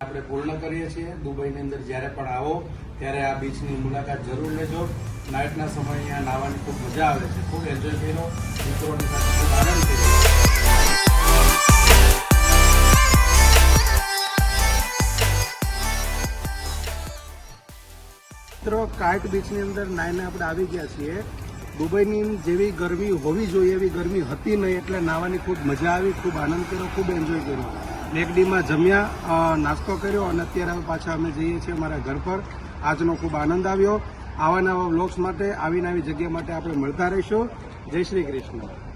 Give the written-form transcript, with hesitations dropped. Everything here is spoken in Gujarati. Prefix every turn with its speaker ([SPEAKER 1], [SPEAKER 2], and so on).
[SPEAKER 1] આપણે પૂર્ણ કરીએ છીએ। દુબઈની અંદર જ્યારે પણ આવો ત્યારે આ બીચની મુલાકાત જરૂર લેજો। નાઇટના સમયે અહીંયા નાહવાની ખૂબ મજા આવે છે, ખૂબ એન્જોય કર્યો, મિત્રોની સાથે ખૂબ આનંદ કર્યો। મિત્રો, કાઇટ બીચની અંદર નાઈને આપણે આવી ગયા છીએ। દુબઈની જેવી ગરમી હોવી જોઈએ એવી ગરમી હતી નહીં, એટલે નાહવાની ખૂબ મજા આવી, ખૂબ આનંદ કર્યો, ખૂબ એન્જોય કર્યો। મેકડીમાં જમ્યા, નાસ્તો કર્યો અને અત્યારે હવે પાછા અમે જઈએ છીએ અમારા ઘર પર। આજનો ખૂબ આનંદ આવ્યો। આવા નવા વ્લોગ્સ માટે, આવી નવી જગ્યા માટે આપણે મળતા રહીશું। જય શ્રી કૃષ્ણ।